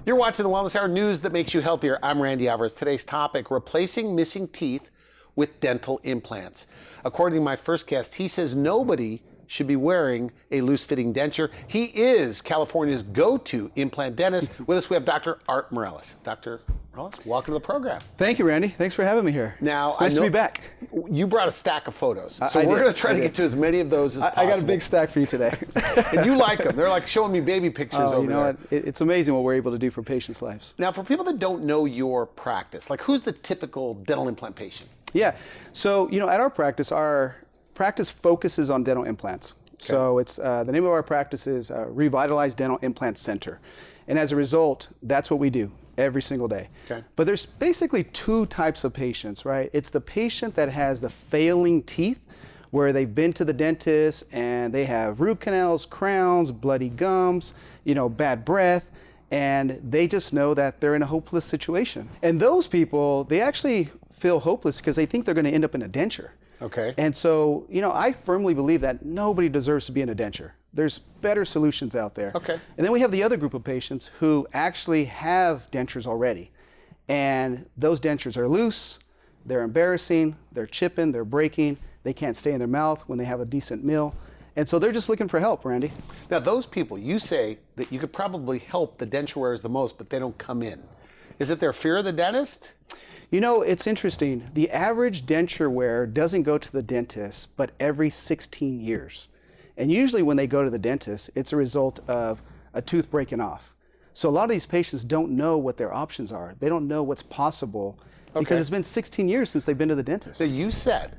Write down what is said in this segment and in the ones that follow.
You're watching the Wellness Hour, news that makes you healthier. I'm Randy Alvarez. Today's topic, replacing missing teeth with dental implants. According to my first guest, he says nobody should be wearing a loose-fitting denture. He is California's go-to implant dentist. With us, we have Dr. Art Mirelez. Dr. Mirelez, welcome to the program. Thank you, Randy. Thanks for having me here. Now, it's nice to be back. You brought a stack of photos, so we're going to try to get to as many of those as possible. I got a big stack for you today. And you like them. They're like showing me baby pictures over there. You know what? It's amazing what we're able to do for patients' lives. Now, for people that don't know your practice, like who's the typical dental implant patient? Yeah. So, at our practice focuses on dental implants. Okay. So it's the name of our practice is Revitalized Dental Implant Center. And as a result, that's what we do every single day. Okay. But there's basically two types of patients, right? It's the patient that has the failing teeth, where they've been to the dentist and they have root canals, crowns, bloody gums, bad breath, and they just know that they're in a hopeless situation. And those people, they actually feel hopeless because they think they're going to end up in a denture. Okay. And so, I firmly believe that nobody deserves to be in a denture. There's better solutions out there. Okay. And then we have the other group of patients who actually have dentures already. And those dentures are loose, they're embarrassing, they're chipping, they're breaking, they can't stay in their mouth when they have a decent meal. And so they're just looking for help, Randy. Now, those people, you say that you could probably help the denture wearers the most, but they don't come in. Is it their fear of the dentist? It's interesting. The average denture wearer doesn't go to the dentist, but every 16 years. And usually when they go to the dentist, it's a result of a tooth breaking off. So a lot of these patients don't know what their options are. They don't know what's possible because it's been 16 years since they've been to the dentist. So you said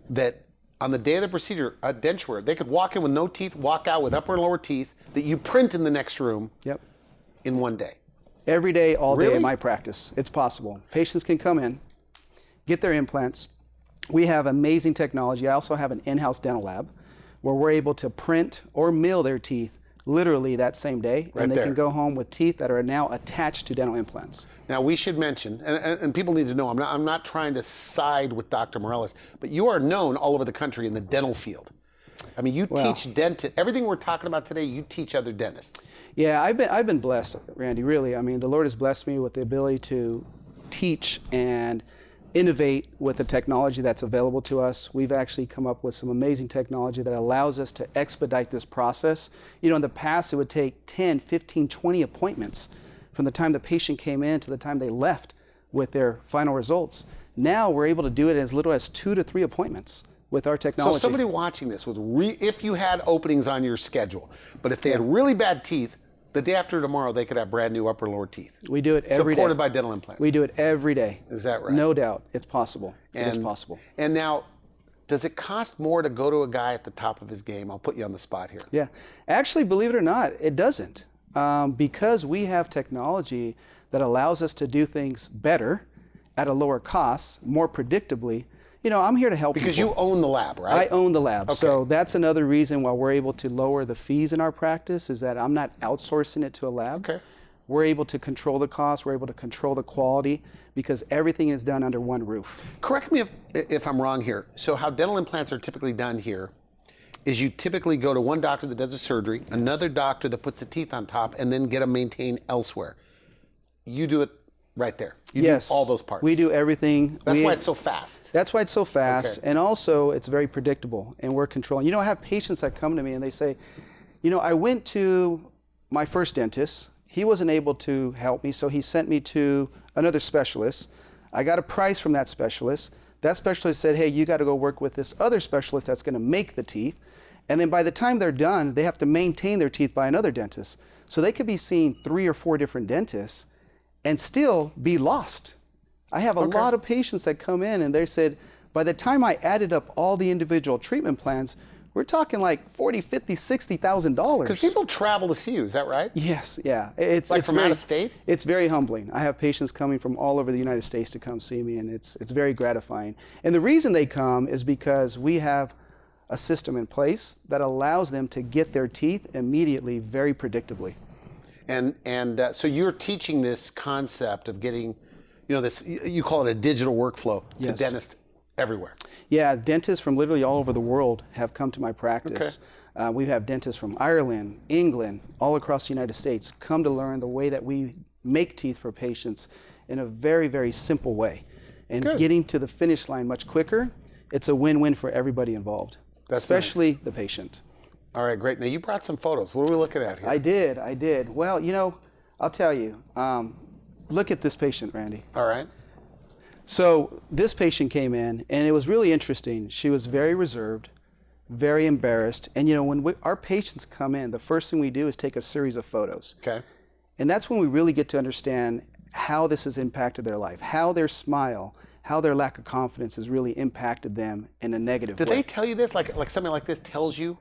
that on the day of the procedure, a denture wearer, they could walk in with no teeth, walk out with upper and lower teeth that you print in the next room in one day. Every day, all day in my practice. It's possible. Patients can come in, get their implants. We have amazing technology. I also have an in-house dental lab where we're able to print or mill their teeth literally that same day, and they can go home with teeth that are now attached to dental implants. Now, we should mention, and people need to know, I'm not trying to side with Dr. Mirelez, but you are known all over the country in the dental field. I mean, you teach dentists. Everything we're talking about today, you teach other dentists. Yeah, I've been blessed, Randy, really. I mean, the Lord has blessed me with the ability to teach and innovate with the technology that's available to us. We've actually come up with some amazing technology that allows us to expedite this process. In the past, it would take 10, 15, 20 appointments from the time the patient came in to the time they left with their final results. Now we're able to do it as little as 2 to 3 appointments with our technology. So somebody watching this, if you had openings on your schedule, but if they had really bad teeth, the day after tomorrow, they could have brand new upper and lower teeth. We do it every day. Supported by dental implants. We do it every day. Is that right? No doubt. It's possible. It is possible. And now, does it cost more to go to a guy at the top of his game? I'll put you on the spot here. Yeah. Actually, believe it or not, it doesn't. Because we have technology that allows us to do things better at a lower cost, more predictably. I'm here to help because people. You own the lab, right? I own the lab. Okay. So that's another reason why we're able to lower the fees in our practice, is that I'm not outsourcing it to a lab. Okay. We're able to control the cost, we're able to control the quality, because everything is done under one roof. Correct me if I'm wrong here. So how dental implants are typically done here is you typically go to one doctor that does the surgery, another doctor that puts the teeth on top, and then get them maintained elsewhere. You do it right there. You do all those parts. We do everything. That's why it's so fast. That's why it's so fast. Okay. And also it's very predictable, and we're controlling. I have patients that come to me and they say, I went to my first dentist. He wasn't able to help me, so he sent me to another specialist. I got a price from that specialist. That specialist said, hey, you got to go work with this other specialist that's going to make the teeth. And then by the time they're done, they have to maintain their teeth by another dentist. So they could be seeing 3 or 4 different dentists and still be lost. I have a lot of patients that come in and they said, by the time I added up all the individual treatment plans, we're talking like $40,000, $50,000, $60,000. Because people travel to see you, is that right? Yes, yeah. It's from out of state? It's very humbling. I have patients coming from all over the United States to come see me, and it's very gratifying. And the reason they come is because we have a system in place that allows them to get their teeth immediately, very predictably. And so you're teaching this concept of getting, this, you call it a digital workflow to dentists everywhere. Yeah, dentists from literally all over the world have come to my practice. We have dentists from Ireland, England, all across the United States come to learn the way that we make teeth for patients in a very, very simple way. And Good. getting to the finish line much quicker, it's a win-win for everybody involved, especially the patient. All right, great. Now you brought some photos. What are we looking at here? I did. Well, I'll tell you, look at this patient, Randy. All right. So this patient came in, and it was really interesting. She was very reserved, very embarrassed. And when our patients come in, the first thing we do is take a series of photos. Okay. And that's when we really get to understand how this has impacted their life, how their smile, how their lack of confidence has really impacted them in a negative way. Did they tell you this? Like something like this tells you?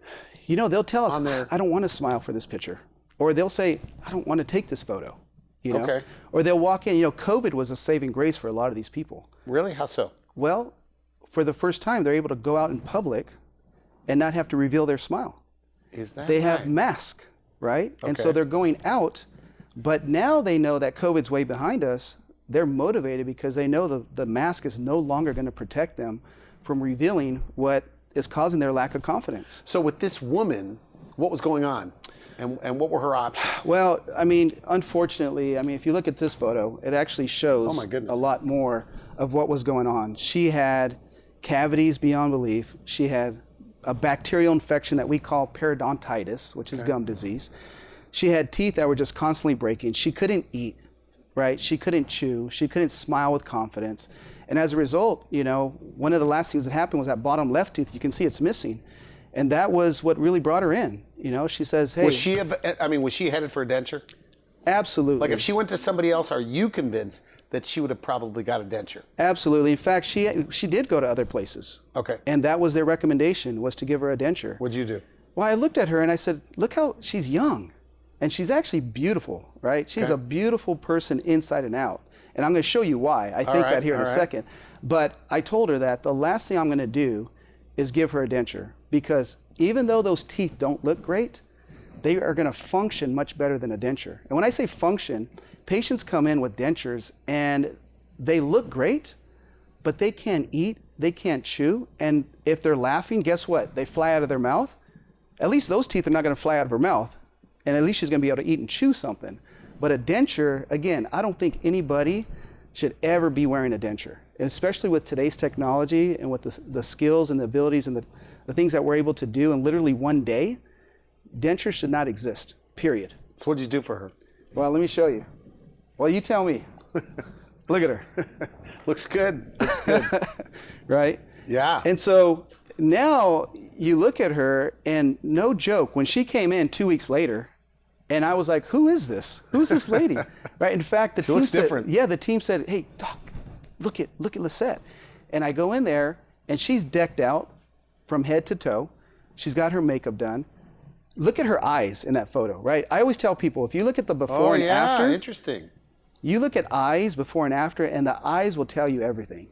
They'll tell us, I don't want to smile for this picture. Or they'll say, I don't want to take this photo. Okay. Or they'll walk in, COVID was a saving grace for a lot of these people. Really? How so? Well, for the first time, they're able to go out in public and not have to reveal their smile. Is that They right? have masks, right? And so Okay. they're going out, but now they know that COVID's way behind us. They're motivated because they know the mask is no longer going to protect them from revealing what is causing their lack of confidence. So with this woman, what was going on? And what were her options? Well, unfortunately, if you look at this photo, it actually shows Oh my goodness. a lot more of what was going on. She had cavities beyond belief. She had a bacterial infection that we call periodontitis, which is gum disease. She had teeth that were just constantly breaking. She couldn't eat, right? She couldn't chew. She couldn't smile with confidence. And as a result, one of the last things that happened was that bottom left tooth. You can see it's missing. And that was what really brought her in. She says, hey. Was she headed for a denture? Absolutely. Like if she went to somebody else, are you convinced that she would have probably got a denture? Absolutely. In fact, she did go to other places. Okay. And that was their recommendation, was to give her a denture. What'd you do? Well, I looked at her and I said, look how she's young. And she's actually beautiful, right? She's a beautiful person inside and out. And I'm going to show you why. I think that here in a second. But I told her that the last thing I'm going to do is give her a denture, because even though those teeth don't look great, they are going to function much better than a denture. And when I say function, patients come in with dentures and they look great, but they can't eat, they can't chew, and if they're laughing, guess what? They fly out of their mouth. At least those teeth are not going to fly out of her mouth, and at least she's going to be able to eat and chew something. But a denture, again, I don't think anybody should ever be wearing a denture, especially with today's technology and with the skills and the abilities and the things that we're able to do in literally one day. Dentures should not exist, period. So what'd you do for her? Well, let me show you. Well, you tell me. Look at her. Looks good. Looks good. Right? Yeah. And so now you look at her, and no joke, when she came in 2 weeks later, and I was like, who is this? Who's this lady? Right? In fact, the She team looks said, different. yeah, the team said, hey, doc, look at Lisette. And I go in there, and she's decked out from head to toe. She's got her makeup done. Look at her eyes in that photo, right? I always tell people, if you look at the before and after, interesting. you look at eyes before and after, and the eyes will tell you everything.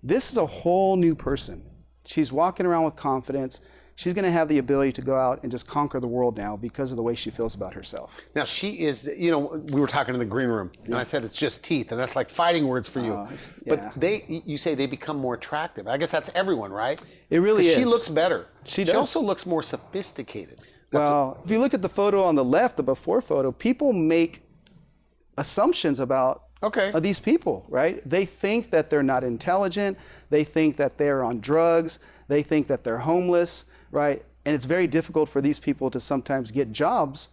This is a whole new person. She's walking around with confidence. She's going to have the ability to go out and just conquer the world now because of the way she feels about herself. Now she is, we were talking in the green room, and I said it's just teeth, and that's like fighting words for you. Yeah. But you say they become more attractive. I guess that's everyone, right? It really 'Cause is. She looks better. She does. She also looks more sophisticated. Well, if you look at the photo on the left, the before photo, people make assumptions about these people, right? They think that they're not intelligent. They think that they're on drugs. They think that they're homeless, right? And it's very difficult for these people to sometimes get jobs,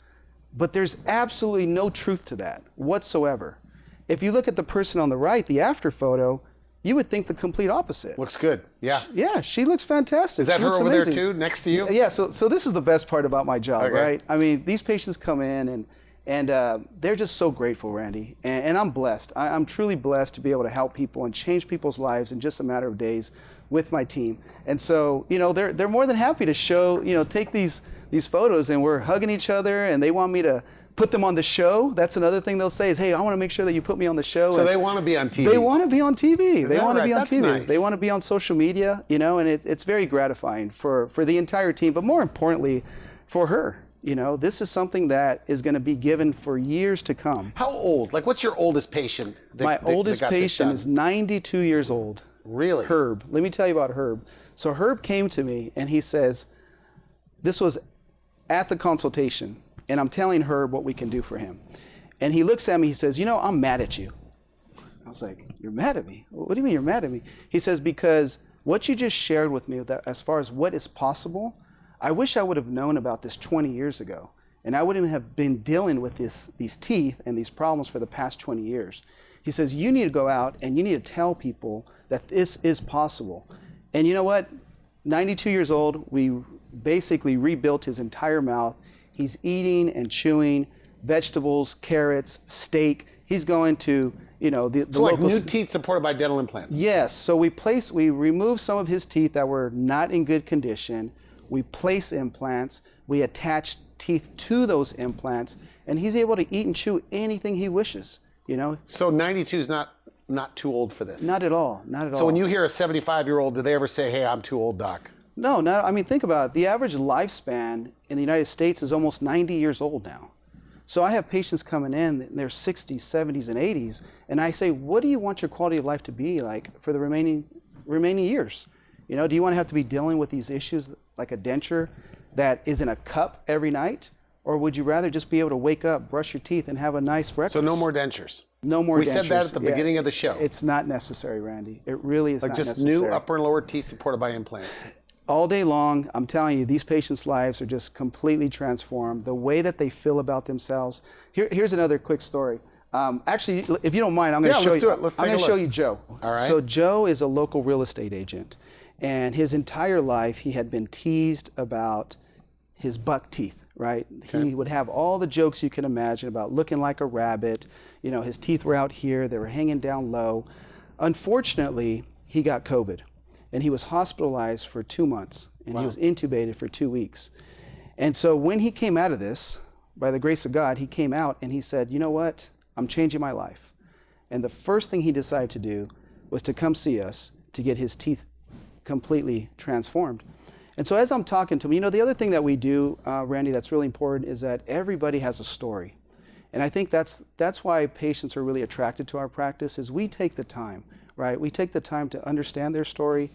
but there's absolutely no truth to that whatsoever. If you look at the person on the right, the after photo, you would think the complete opposite. Looks good. Yeah. Yeah, she looks fantastic. Is that She her looks over there amazing. too, next to you? Yeah, so this is the best part about my job, Okay. right? I mean, these patients come in and they're just so grateful, Randy. And I'm blessed. I'm truly blessed to be able to help people and change people's lives in just a matter of days with my team. And so, they're more than happy to show, take these photos, and we're hugging each other, and they want me to put them on the show. That's another thing they'll say is, hey, I want to make sure that you put me on the show. So and they want to be on TV. they want to be on TV. They that want to right? be on That's TV. nice. They want to be on social media, and it's very gratifying for the entire team, but more importantly, for her. This is something that is going to be given for years to come. How old? Like, what's your oldest patient? My oldest patient is 92 years old. Really? Herb. Let me tell you about Herb. So Herb came to me and he says, this was at the consultation, and I'm telling Herb what we can do for him. And he looks at me, he says, I'm mad at you. I was like, you're mad at me? What do you mean you're mad at me? He says, because what you just shared with me that as far as what is possible, I wish I would have known about this 20 years ago. And I wouldn't have been dealing with these teeth and these problems for the past 20 years. He says, you need to go out and you need to tell people that this is possible. And you know what? 92 years old, we basically rebuilt his entire mouth. He's eating and chewing vegetables, carrots, steak. He's going to, the so like local... new teeth supported by dental implants. Yes. So we removed some of his teeth that were not in good condition. We place implants. We attach teeth to those implants, and he's able to eat and chew anything he wishes. So 92 is not too old for this. Not at all. Not at all. So when you hear a 75-year-old, do they ever say, "Hey, I'm too old, doc"? No. I mean, think about it. The average lifespan in the United States is almost 90 years old now. So I have patients coming in their 60s, 70s, and 80s, and I say, "What do you want your quality of life to be like for the remaining years? Do you want to have to be dealing with these issues like a denture that is in a cup every night? Or would you rather just be able to wake up, brush your teeth, and have a nice breakfast?" So no more dentures. No more dentures. We said that at the beginning of the show. It's not necessary, Randy. It really is not necessary. Like just new upper and lower teeth supported by implants. All day long, I'm telling you, these patients' lives are just completely transformed. The way that they feel about themselves. Here's another quick story. Actually, if you don't mind, I'm going to show you. I'm going to show you Joe. All right. So Joe is a local real estate agent, and his entire life he had been teased about his buck teeth. Right? Okay. He would have all the jokes you can imagine about looking like a rabbit. His teeth were out here, they were hanging down low. Unfortunately, he got COVID, and he was hospitalized for 2 months, and he was intubated for 2 weeks. And so when he came out of this, by the grace of God, he came out and he said, "You know what? I'm changing my life." And the first thing he decided to do was to come see us to get his teeth completely transformed. And so as I'm talking to him, the other thing that we do, Randy, that's really important is that everybody has a story. And I think that's why patients are really attracted to our practice is we take the time, right? We take the time to understand their story,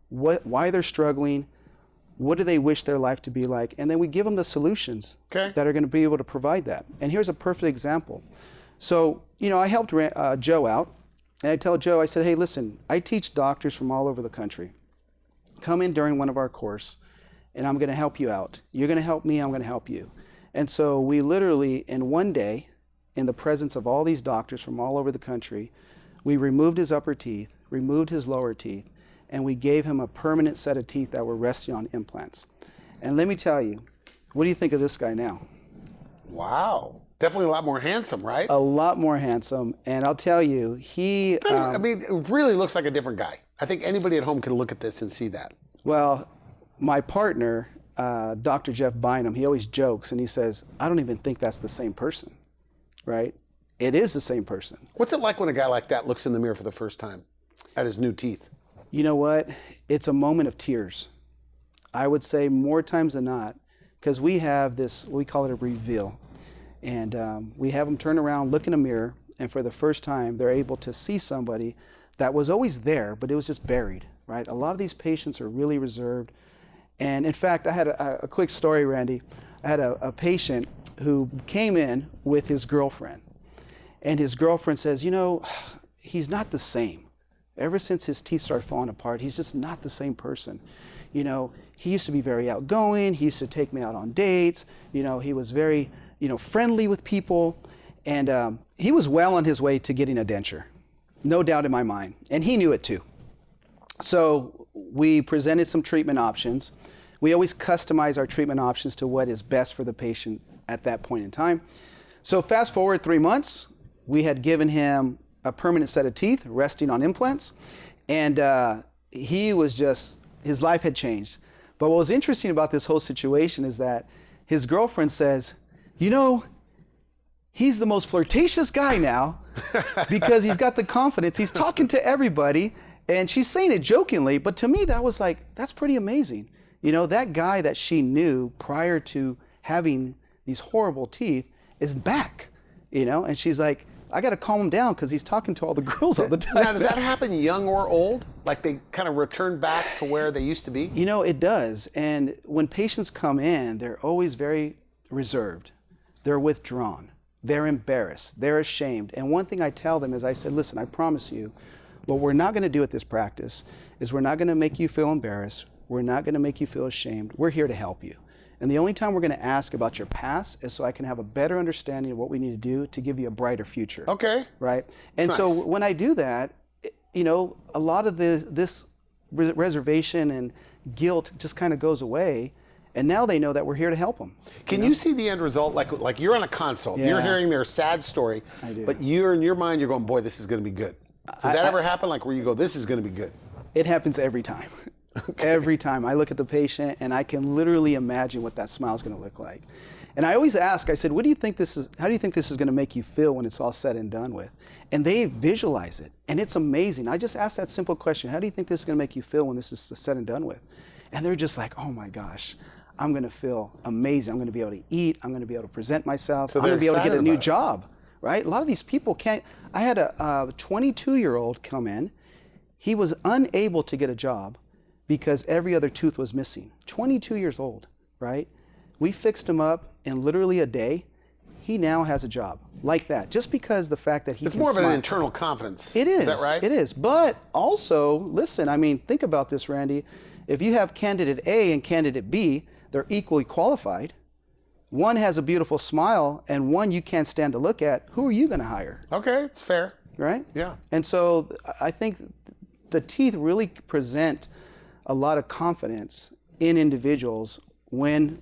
why they're struggling, what do they wish their life to be like, and then we give them the solutions that are going to be able to provide that. And here's a perfect example. So, I helped Joe out, and I tell Joe, I said, "Hey, listen, I teach doctors from all over the country. Come in during one of our course, and I'm going to help you out. You're going to help me, I'm going to help you." And so we literally, in one day, in the presence of all these doctors from all over the country, we removed his upper teeth, removed his lower teeth, and we gave him a permanent set of teeth that were resting on implants. And let me tell you, what do you think of this guy now? Wow. Definitely a lot more handsome, right? A lot more handsome. And I'll tell you, he... it really looks like a different guy. I think anybody at home can look at this and see that. Well, my partner, Dr. Jeff Bynum, he always jokes and he says, "I don't even think that's the same person," right? It is the same person. What's it like when a guy like that looks in the mirror for the first time at his new teeth? You know what? It's a moment of tears. I would say more times than not, because we have this, we call it a reveal. And we have them turn around, look in a mirror, and for the first time, they're able to see somebody that was always there, but it was just buried, right? A lot of these patients are really reserved. And in fact, I had a quick story, Randy. I had a patient who came in with his girlfriend. And his girlfriend says, "He's not the same. Ever since his teeth started falling apart, he's just not the same person. He used to be very outgoing. He used to take me out on dates. He was very, friendly with people. And he was well on his way to getting a denture. No doubt in my mind. And he knew it too. So we presented some treatment options. We always customize our treatment options to what is best for the patient at that point in time. So fast forward 3 months, we had given him a permanent set of teeth resting on implants. And his life had changed. But what was interesting about this whole situation is that his girlfriend says, "He's the most flirtatious guy now because he's got the confidence. He's talking to everybody." And she's saying it jokingly, but to me that was like, that's pretty amazing. That guy that she knew prior to having these horrible teeth is back, and she's like, "I got to calm him down because he's talking to all the girls all the time." Now, does that happen young or old? Like they kind of return back to where they used to be? It does. And when patients come in, they're always very reserved. They're withdrawn, they're embarrassed, they're ashamed. And one thing I tell them is I said, listen, I promise you, what we're not going to do at this practice is we're not going to make you feel embarrassed. We're not going to make you feel ashamed. We're here to help you. And the only time we're going to ask about your past is so I can have a better understanding of what we need to do to give you a brighter future. Okay. Right? And That's so nice. when I do that, you know, a lot of this reservation and guilt just kind of goes away. And now they know that we're here to help them. Can you see the end result? Like you're on a consult, you're Yeah. hearing their sad story, I do. but you're in your mind, you're going, boy, this is going to be good. Does that ever happen? Like where you go, this is going to be good? It happens every time. Every time I look at the patient and I can literally imagine what that smile is going to look like. And I always ask, I said, how do you think this is going to make you feel when it's all said and done with? And they visualize it. And it's amazing. I just ask that simple question, how do you think this is going to make you feel when this is said and done with? And they're just like, oh my gosh, I'm going to feel amazing. I'm going to be able to eat. I'm going to be able to present myself. So I'm going to be able to get a new excited job, right? A lot of these people can't. I had a 22-year-old come in. He was unable to get a job because every other tooth was missing. 22 years old, right? We fixed him up in literally a day. He now has a job like that, just because the fact that he It's can more of an smile. internal confidence. It is. Is that right? It is. But also, listen, I mean, think about this, Randy. If you have candidate A and candidate B, they're equally qualified. One has a beautiful smile and one you can't stand to look at. Who are you going to hire? Okay, it's fair. Right? Yeah. And so I think the teeth really present a lot of confidence in individuals when,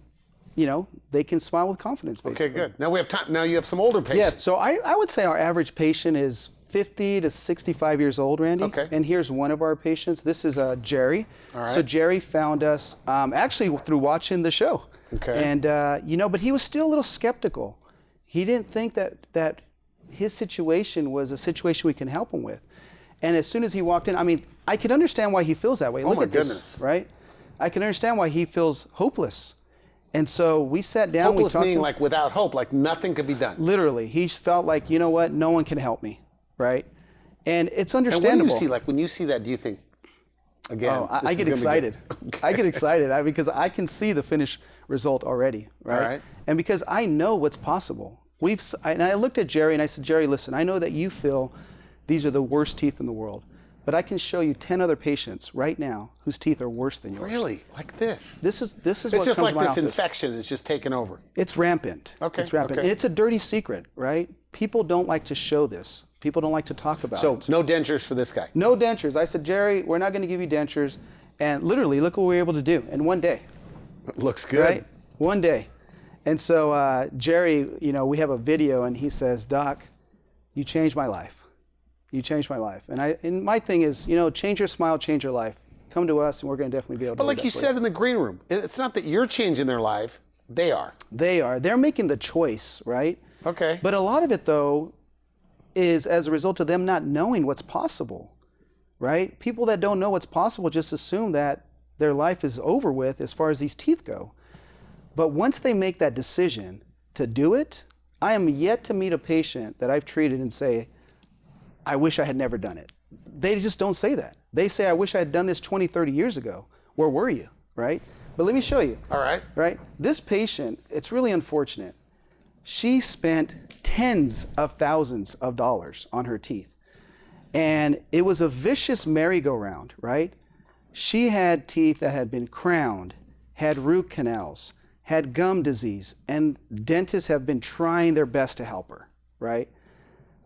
you know, they can smile with confidence, basically. Okay, good. Now we have time. Now you have some older patients. Yes, so I would say our average patient is 50 to 65 years old, Randy. Okay. And here's one of our patients. This is Jerry. All right. So Jerry found us actually through watching the show. Okay. And, you know, but he was still a little skeptical. He didn't think that his situation was a situation we can help him with. And as soon as he walked in, I mean, I could understand why he feels that way. Look my at this, goodness. right? I can understand why he feels hopeless. And so we sat down. Hopeless we talked meaning to him. like without hope, like nothing could be done. Literally, he felt like, you know what, no one can help me, right? And it's And understandable. what do you see? Like when you see that, do you think, again, Oh, this I is get gonna be excited. good? I get excited because I can see the finished result already, right? All right. And because I know what's possible. And I looked at Jerry and I said, Jerry, listen, I know that you feel these are the worst teeth in the world, but I can show you 10 other patients right now whose teeth are worse than yours. Really? Like this? This is It's what just comes like to my this office. infection is just taken over. It's rampant. Okay, It's rampant. okay. And it's a dirty secret, right? People don't like to show this. People don't like to talk about So it. no dentures for this guy. No dentures. I said, Jerry, we're not going to give you dentures. And literally, look what we were able to do in one day, Looks good. right? One day. And so Jerry, you know, we have a video and he says, Doc, you changed my life. You changed my life. And my thing is, you know, change your smile, change your life. Come to us and we're going to definitely be able to But do like that you for said in the green room, it's not that you're changing their life, they are. They are. They're making the choice, right? Okay. But a lot of it, though, is as a result of them not knowing what's possible, right? People that don't know what's possible just assume that their life is over with as far as these teeth go. But once they make that decision to do it, I am yet to meet a patient that I've treated and say, I wish I had never done it. They just don't say that. They say, I wish I had done this 20, 30 years ago. Where were you, right? But let me show you. All right. Right? This patient, it's really unfortunate. She spent tens of thousands of dollars on her teeth. And it was a vicious merry-go-round, right? She had teeth that had been crowned, had root canals, had gum disease, and dentists have been trying their best to help her, right?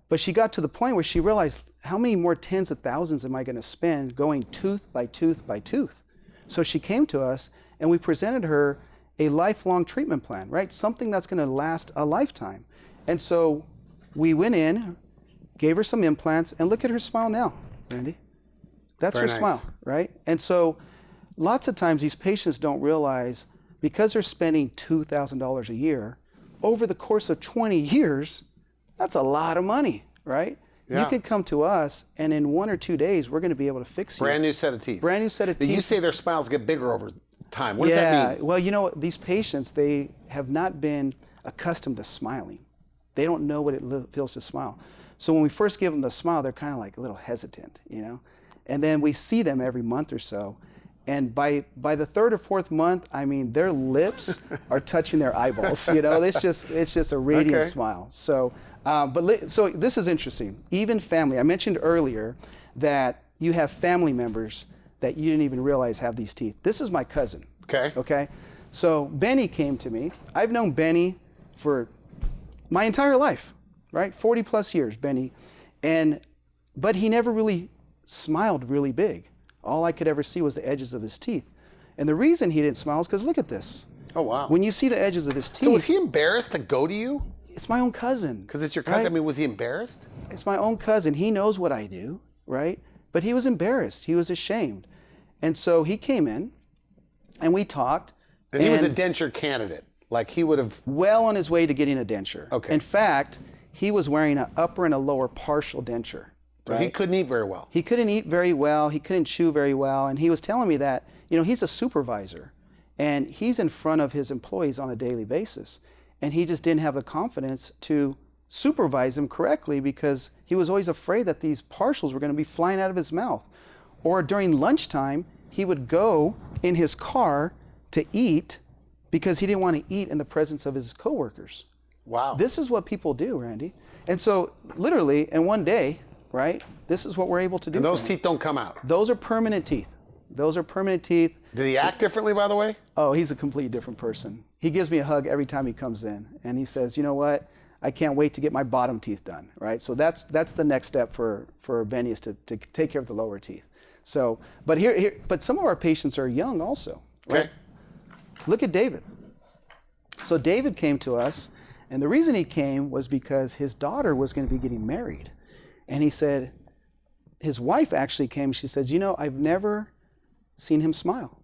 But she got to the point where she realized, how many more tens of thousands am I going to spend going tooth by tooth by tooth? So she came to us and we presented her a lifelong treatment plan, right? Something that's going to last a lifetime. And so we went in, gave her some implants, and look at her smile now, Randy. That's Very her nice. smile, right? And so lots of times these patients don't realize, because they're spending $2,000 a year, over the course of 20 years, that's a lot of money, right? Yeah. You could come to us and in 1 or 2 days, we're going to be able to fix you. Brand new set of teeth. Brand new set of teeth. You say their smiles get bigger over time. What does that mean? Well, you know, these patients, they have not been accustomed to smiling. They don't know what it feels to smile. So when we first give them the smile, they're kind of like a little hesitant, you know? And then we see them every month or so, And by the third or fourth month, I mean, their lips are touching their eyeballs. You know, it's just a radiant smile. So, so this is interesting. Even family. I mentioned earlier that you have family members that you didn't even realize have these teeth. This is my cousin. Okay. Okay. So Benny came to me. I've known Benny for my entire life, right? 40 plus years, Benny. But he never really smiled really big. All I could ever see was the edges of his teeth. And the reason he didn't smile is because look at this. Oh, wow. When you see the edges of his teeth. So was he embarrassed to go to you? It's my own cousin. Because it's your cousin? Right? I mean, was he embarrassed? It's my own cousin. He knows what I do, right? But he was embarrassed. He was ashamed. And so he came in and we talked. And he was a denture candidate. Like he would have... Well on his way to getting a denture. Okay. In fact, he was wearing an upper and a lower partial denture. So he couldn't eat very well. He couldn't eat very well. He couldn't chew very well. And he was telling me that, you know, he's a supervisor and he's in front of his employees on a daily basis. And he just didn't have the confidence to supervise them correctly because he was always afraid that these partials were going to be flying out of his mouth. Or during lunchtime, he would go in his car to eat because he didn't want to eat in the presence of his coworkers. Wow. This is what people do, Randy. And so literally in one day, right, this is what we're able to do. And those teeth don't come out? Those are permanent teeth. Those are permanent teeth. Did he act differently, by the way? Oh, he's a completely different person. He gives me a hug every time he comes in. And he says, you know what, I can't wait to get my bottom teeth done, right? So that's the next step for Benny is to take care of the lower teeth. So, but some of our patients are young also, right? Okay. Look at David. So David came to us, and the reason he came was because his daughter was going to be getting married. And he said, his wife actually came, she says, you know, I've never seen him smile.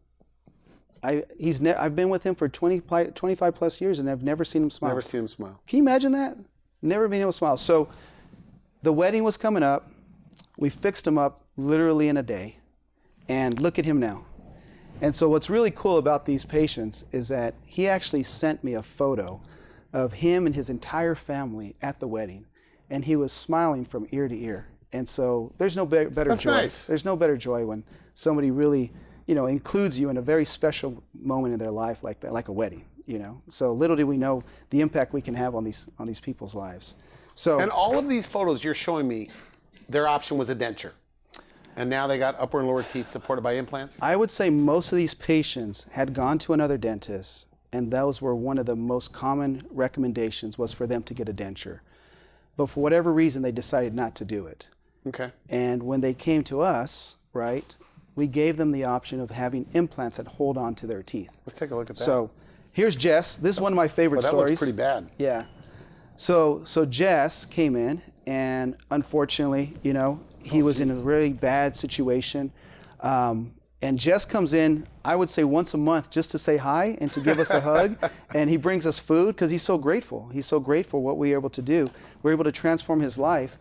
I've been with him for 25 plus years and I've never seen him smile. Never seen him smile. Can you imagine that? Never been able to smile. So the wedding was coming up. We fixed him up literally in a day. And look at him now. And so what's really cool about these patients is that he actually sent me a photo of him and his entire family at the wedding. And he was smiling from ear to ear. And so there's no better That's joy. nice. There's no better joy when somebody really, you know, includes you in a very special moment in their life like that, like a wedding, you know. So little do we know the impact we can have on these people's lives. So And all of these photos you're showing me, their option was a denture. And now they got upper and lower teeth supported by implants? I would say most of these patients had gone to another dentist, and those were one of the most common recommendations was for them to get a denture. But for whatever reason, they decided not to do it. Okay. And when they came to us, right, we gave them the option of having implants that hold on to their teeth. Let's take a look at that. So here's Jess. This is one of my favorite that stories. looks pretty bad. Yeah. So Jess came in, and unfortunately, you know, he was in a really bad situation. And Jess comes in, I would say once a month, just to say hi and to give us a hug. And he brings us food because he's so grateful. He's so grateful what we were able to do. We're able to transform his life.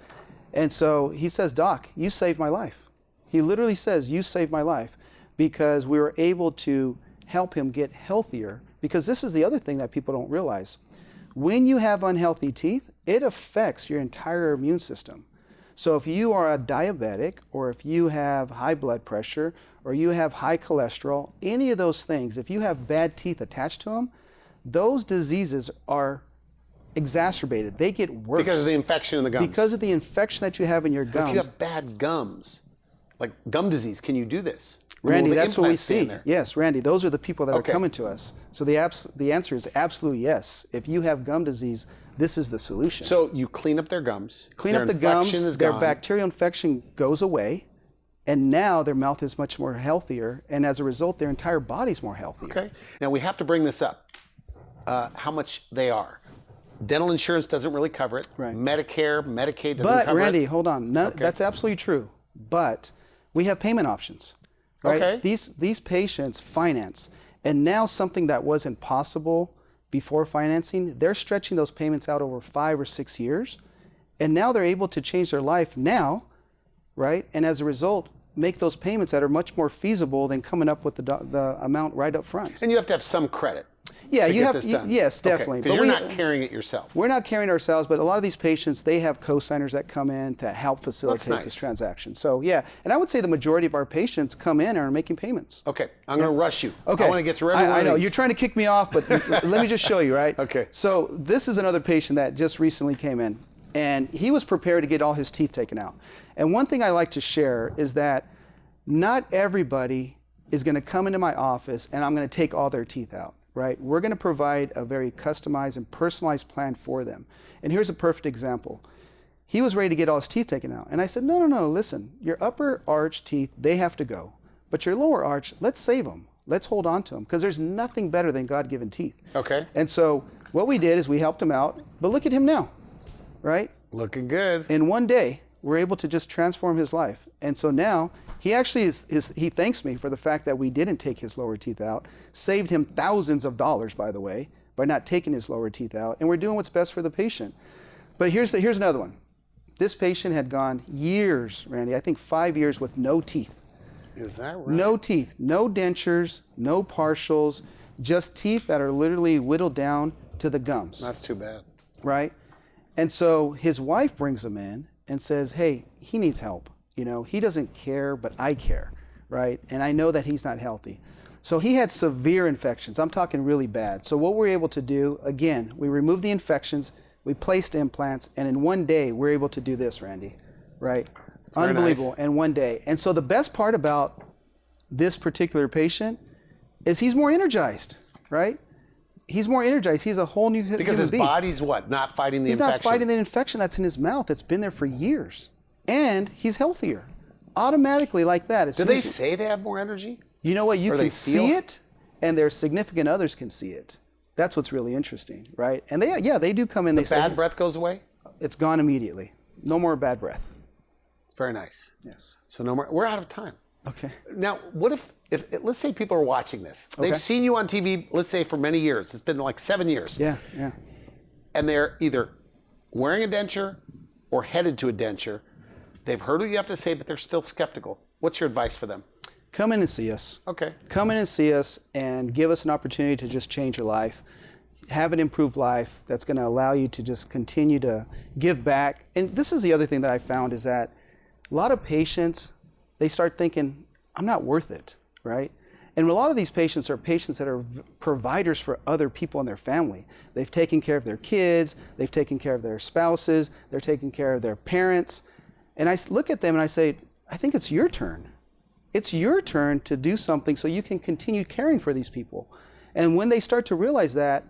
And so he says, Doc, you saved my life. He literally says, you saved my life, because we were able to help him get healthier. Because this is the other thing that people don't realize. When you have unhealthy teeth, it affects your entire immune system. So if you are a diabetic, or if you have high blood pressure, or you have high cholesterol, any of those things, if you have bad teeth attached to them, those diseases are exacerbated. They get worse. Because of the infection in the gums. Because of the infection that you have in your gums. If you have bad gums, like gum disease, can you do this? Randy, Will the that's what we implants stay in see. there? Yes, Randy, those are the people that are Okay. coming to us. So the answer is absolutely yes. If you have gum disease, this is the solution. So you clean up their gums. Clean up the gums, their bacterial infection goes away, and now their mouth is much more healthier, and as a result, their entire body's more healthier. Okay. Now we have to bring this up. How much they are. Dental insurance doesn't really cover it. Right. Medicare, Medicaid doesn't But cover Randy, it. hold on. No, that's absolutely true. But we have payment options. Right? Okay. These patients finance, and now something that wasn't possible before financing, they're stretching those payments out over 5 or 6 years, and now they're able to change their life now, right? And as a result, make those payments that are much more feasible than coming up with the amount right up front. And you have to have some credit. Yeah, to you get have this done. yes, definitely. Because you're not carrying it yourself. We're not carrying ourselves, but a lot of these patients, they have co-signers that come in to help facilitate nice. this transaction. So yeah, and I would say the majority of our patients come in and are making payments. Okay, I'm going to rush you. Okay. I want to get through every one I of know, these. you're trying to kick me off, but let me just show you, right? Okay. So this is another patient that just recently came in, and he was prepared to get all his teeth taken out. And one thing I like to share is that not everybody is going to come into my office and I'm going to take all their teeth out. Right? We're going to provide a very customized and personalized plan for them. And here's a perfect example. He was ready to get all his teeth taken out. And I said, no, listen, your upper arch teeth, they have to go. But your lower arch, let's save them. Let's hold on to them because there's nothing better than God-given teeth. Okay. And so what we did is we helped him out, but look at him now, right? Looking good. In one day, we're able to just transform his life. And so now he actually he thanks me for the fact that we didn't take his lower teeth out, saved him thousands of dollars, by the way, by not taking his lower teeth out. And we're doing what's best for the patient. But here's another one. This patient had gone years, Randy, I think 5 years with no teeth. Is that right? No teeth, no dentures, no partials, just teeth that are literally whittled down to the gums. That's too bad. Right? And so his wife brings him in and says, hey, he needs help. You know, he doesn't care, but I care, right? And I know that he's not healthy. So he had severe infections. I'm talking really bad. So what we're able to do, again, we removed the infections, we placed implants, and in one day, we're able to do this, Randy, right? Very Unbelievable, nice. in one day. And so the best part about this particular patient is he's more energized, right? He's more energized. He's a whole new human being. Because his body's what? Not fighting the He's infection. not fighting the infection that's in his mouth. It's been there for years. And he's healthier. Automatically like that. Do they say they have more energy? You know what? You Or can they see feel? it, and their significant others can see it. That's what's really interesting, right? And they do come in. They say, Bad breath goes away? it's gone immediately. No more bad breath. Very nice. Yes. So no more. We're out of time. Okay. Now, what if let's say people are watching this. They've Okay. seen you on TV, let's say for many years. It's been like 7 years. Yeah, yeah. And they're either wearing a denture or headed to a denture. They've heard what you have to say, but they're still skeptical. What's your advice for them? Come in and see us. Okay. Come in and see us and give us an opportunity to just change your life. Have an improved life that's going to allow you to just continue to give back. And this is the other thing that I found is that a lot of patients, they start thinking, I'm not worth it, right? And a lot of these patients are patients that are providers for other people in their family. They've taken care of their kids, they've taken care of their spouses, they're taking care of their parents. And I look at them and I say, I think it's your turn. It's your turn to do something so you can continue caring for these people. And when they start to realize that,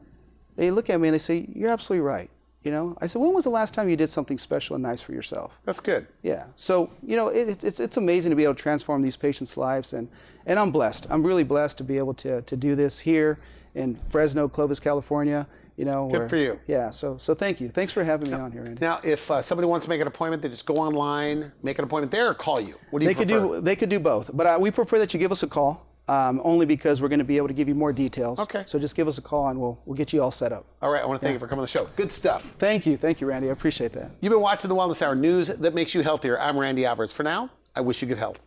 they look at me and they say, you're absolutely right. You know, I said, when was the last time you did something special and nice for yourself? That's good. Yeah. So, you know, it's amazing to be able to transform these patients' lives. And I'm blessed. I'm really blessed to be able to do this here in Fresno, Clovis, California. You know, Good for you. Yeah. So thank you. Thanks for having me on here, Andy. Now, if somebody wants to make an appointment, they just go online, make an appointment there, or call you. What do you prefer? They could do both, but we prefer that you give us a call. Only because we're going to be able to give you more details. Okay. So just give us a call and we'll get you all set up. All right. I want to thank you for coming on the show. Good stuff. Thank you, Randy. I appreciate that. You've been watching the Wellness Hour, news that makes you healthier. I'm Randy Alvarez. For now, I wish you good health.